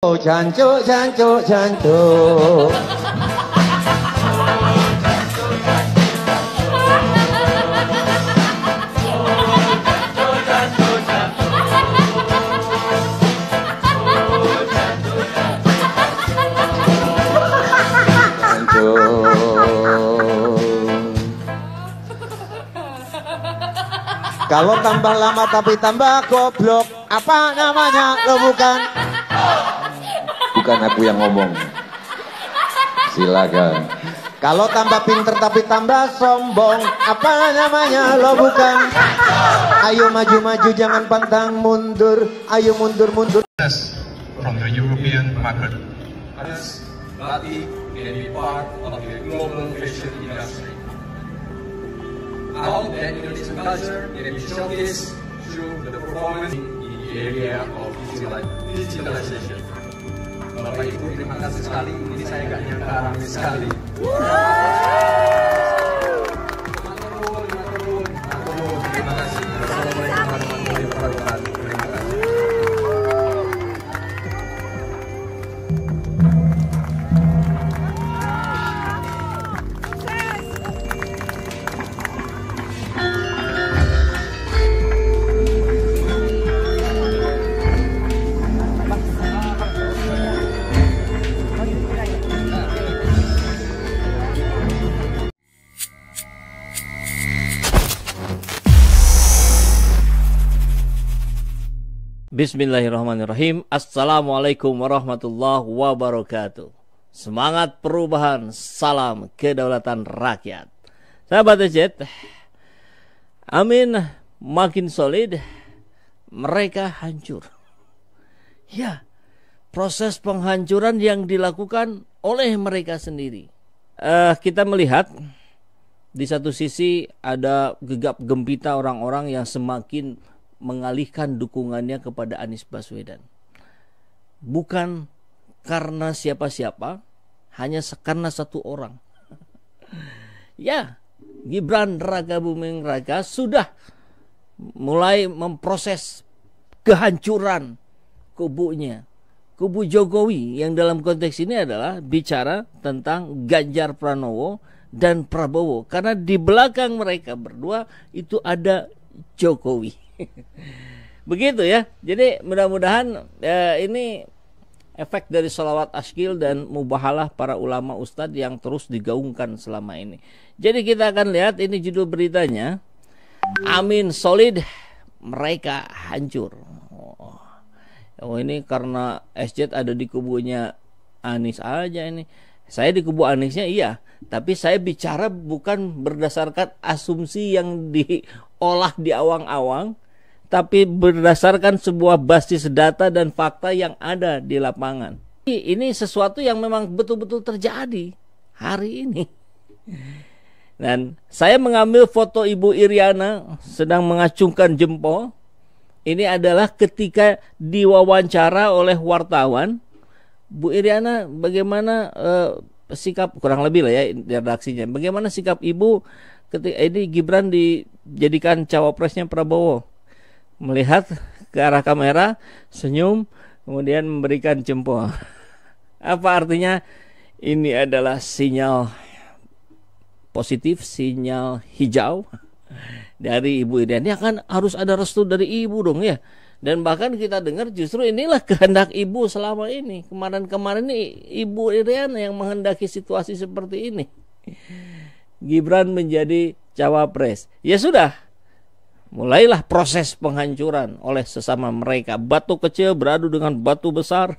Jancuk, jancuk, jancuk. Kalau tambah lama tapi tambah goblok, apa namanya? Lo bukan? Bukan aku yang ngomong. Silakan. Kalau tambah pinter tapi tambah sombong, apa namanya? Lo bukan? Ayo maju-maju jangan pantang mundur. Ayo mundur-mundur. From the European market. Others, Batik can be part of the global fashion industry. All that Indonesian culture can be showcased through the performance in the area of digitalization. Bapak Ibu, terima kasih sekali. Ini saya nggak nyangka ramai sekali. Terima kasih. Assalamualaikum warahmatullahi wabarakatuh. Terima kasih. Bismillahirrahmanirrahim. Assalamualaikum warahmatullahi wabarakatuh. Semangat perubahan, salam kedaulatan rakyat. Sahabat EZ, Amin makin solid, mereka hancur. Ya, proses penghancuran yang dilakukan oleh mereka sendiri. Kita melihat di satu sisi ada gegap gempita orang-orang yang semakin mengalihkan dukungannya kepada Anies Baswedan. Bukan karena siapa-siapa, hanya karena satu orang. Ya, Gibran Rakabuming Raka sudah mulai memproses kehancuran kubunya. Kubu Jokowi yang dalam konteks ini adalah bicara tentang Ganjar Pranowo dan Prabowo. Karena di belakang mereka berdua itu ada Jokowi. Begitu ya. Jadi mudah-mudahan ini efek dari sholawat askil dan mubahalah para ulama ustadz yang terus digaungkan selama ini. Jadi kita akan lihat ini judul beritanya, Amin solid, mereka hancur. Oh ini karena SJ ada di kubunya Anies aja ini. Saya di kubu Aniesnya iya, tapi saya bicara bukan berdasarkan asumsi yang diolah di awang-awang, tapi berdasarkan sebuah basis data dan fakta yang ada di lapangan. Ini sesuatu yang memang betul-betul terjadi hari ini. Dan saya mengambil foto Ibu Iriana sedang mengacungkan jempol. Ini adalah ketika diwawancara oleh wartawan. Bu Iriana, bagaimana sikap, kurang lebih lah ya redaksinya, bagaimana sikap Ibu ketika ini Gibran dijadikan cawapresnya Prabowo? Melihat ke arah kamera, senyum, kemudian memberikan jempol. Apa artinya? Ini adalah sinyal positif, sinyal hijau dari Ibu Iriana. Ini akan harus ada restu dari Ibu dong ya. Dan bahkan kita dengar justru inilah kehendak Ibu selama ini. Kemarin-kemarin ini Ibu Iriana yang menghendaki situasi seperti ini. Gibran menjadi cawapres. Ya sudah. Mulailah proses penghancuran oleh sesama mereka. Batu kecil beradu dengan batu besar,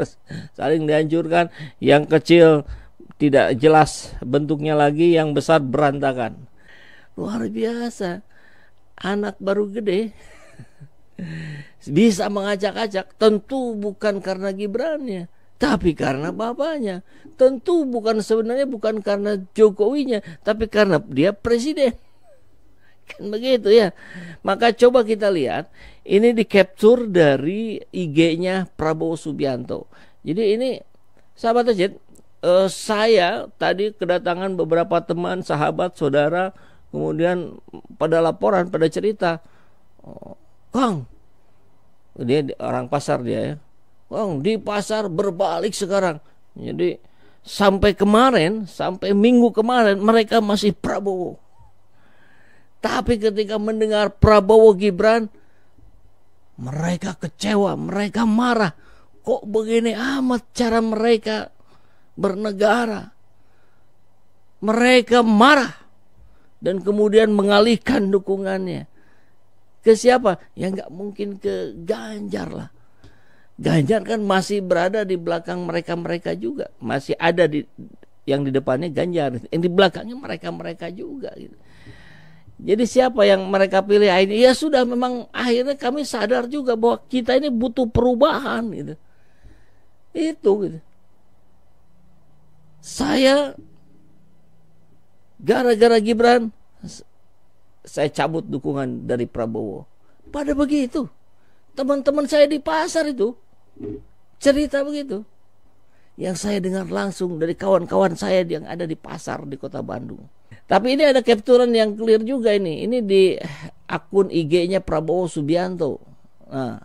saling dihancurkan. Yang kecil tidak jelas bentuknya lagi, yang besar berantakan. Luar biasa. Anak baru gede bisa mengacak-acak. Tentu bukan karena Gibrannya, tapi karena bapaknya. Tentu sebenarnya bukan karena Jokowinya, tapi karena dia presiden. Kan begitu ya. Maka coba kita lihat, ini di capture dari IG-nya Prabowo Subianto. Jadi ini sahabat aja, saya tadi kedatangan beberapa teman, sahabat, saudara, kemudian pada laporan, pada cerita, Kang, dia orang pasar dia ya, Di pasar berbalik sekarang. Jadi sampai kemarin, sampai minggu kemarin mereka masih Prabowo. Tapi ketika mendengar Prabowo Gibran, mereka kecewa, mereka marah. Kok begini amat cara mereka bernegara? Mereka marah dan kemudian mengalihkan dukungannya ke siapa? Ya nggak mungkin ke Ganjar lah. Ganjar kan masih berada di belakang mereka juga, masih ada yang di depannya Ganjar, yang di belakangnya mereka juga gitu. Jadi siapa yang mereka pilih ini? Ya sudah, memang akhirnya kami sadar juga bahwa kita ini butuh perubahan gitu. Itu gitu. Saya gara-gara Gibran saya cabut dukungan dari Prabowo. Pada begitu. Teman-teman saya di pasar itu cerita begitu. Yang saya dengar langsung dari kawan-kawan saya yang ada di pasar di Kota Bandung. Tapi ini ada capturean yang clear juga ini. Ini di akun IG-nya Prabowo Subianto. Nah,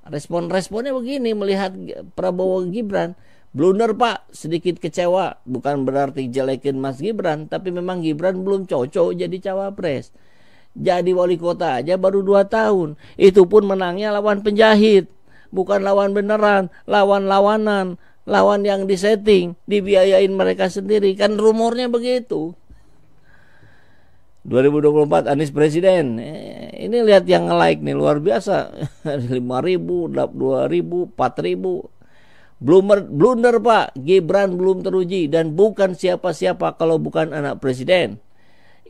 respon-responnya begini melihat Prabowo Gibran. Blunder Pak, sedikit kecewa. Bukan berarti jelekin Mas Gibran, tapi memang Gibran belum cocok jadi cawapres. Jadi wali kota aja baru 2 tahun. Itu pun menangnya lawan penjahit. Bukan lawan beneran, lawan-lawanan, lawan yang disetting, dibiayain mereka sendiri. Kan rumornya begitu. 2024 Anies Presiden. Ini lihat yang nge-like nih, luar biasa. 5.000, 2.000, 4.000. Blunder Pak, Gibran belum teruji dan bukan siapa-siapa kalau bukan anak presiden.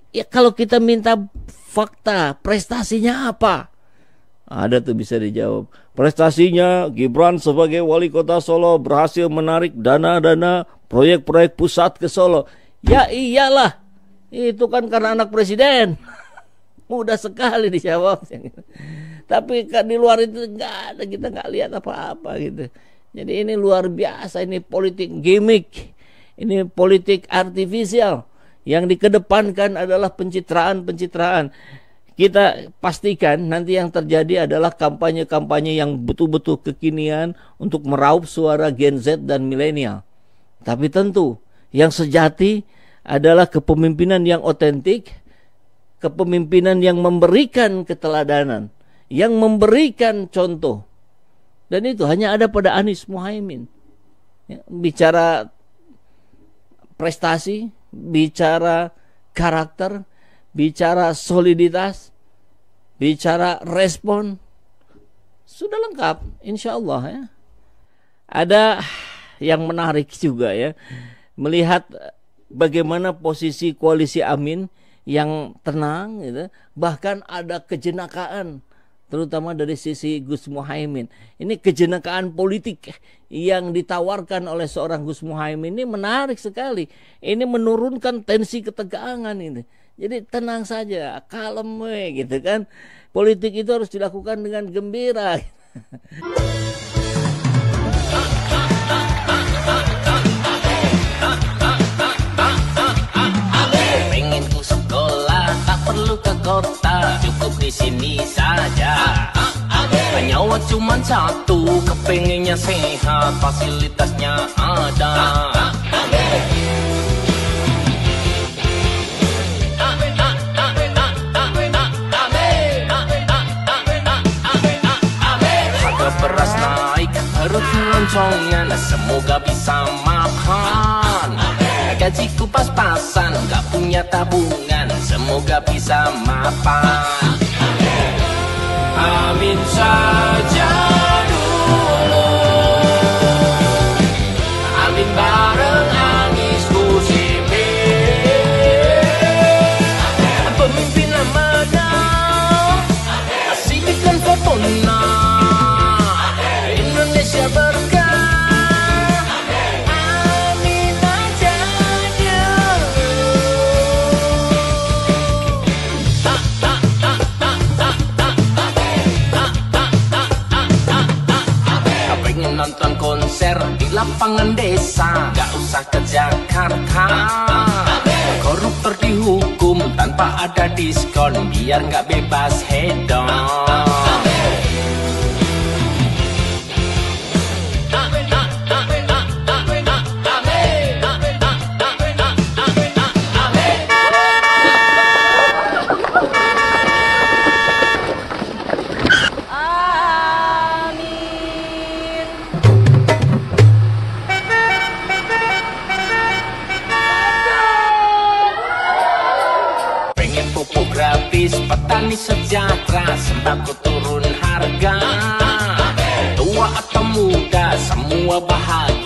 Ya kalau kita minta fakta, prestasinya apa? Ada tuh bisa dijawab. Prestasinya Gibran sebagai wali kota Solo berhasil menarik dana-dana proyek-proyek pusat ke Solo. Ya iyalah, itu kan karena anak presiden. Mudah sekali dijawab. Tapi kan di luar itu nggak ada, kita nggak lihat apa-apa gitu. Jadi ini luar biasa, ini politik gimmick, ini politik artifisial. Yang dikedepankan adalah pencitraan. Kita pastikan nanti yang terjadi adalah kampanye-kampanye yang betul-betul kekinian untuk meraup suara Gen Z dan milenial. Tapi tentu yang sejati adalah kepemimpinan yang otentik, kepemimpinan yang memberikan keteladanan, yang memberikan contoh. Dan itu hanya ada pada Anies Muhaimin. Ya, bicara prestasi, bicara karakter, bicara soliditas, bicara respon, sudah lengkap, insya Allah ya. Ada yang menarik juga ya, melihat bagaimana posisi koalisi Amin yang tenang, gitu. Bahkan ada kejenakaan, terutama dari sisi Gus Muhaimin. Ini kejenakaan politik yang ditawarkan oleh seorang Gus Muhaimin ini menarik sekali. Ini menurunkan tensi ketegangan ini. Jadi tenang saja, kalem gitu kan. Politik itu harus dilakukan dengan gembira. Pengen ku sekolah, tak perlu ke kota, cukup di sini saja. Nyawa cuma satu, kepengennya sehat, fasilitasnya ada. Harga beras naik, harus loncongan, semoga bisa makan. Gajiku pas-pasan, gak punya tabungan, semoga bisa mapan. Amin saja dulu. Amin bareng Anies Muhaimin. Pemimpin amanah, asihkan fotonya. Indonesia berkah. Amin aja dulu. Pengen nonton konser di lapangan desa, gak usah ke Jakarta. Koruptor dihukum tanpa ada diskon, biar gak bebas hedon. petani sejahtera, sembako turun harga. Tua atau muda semua bahagia.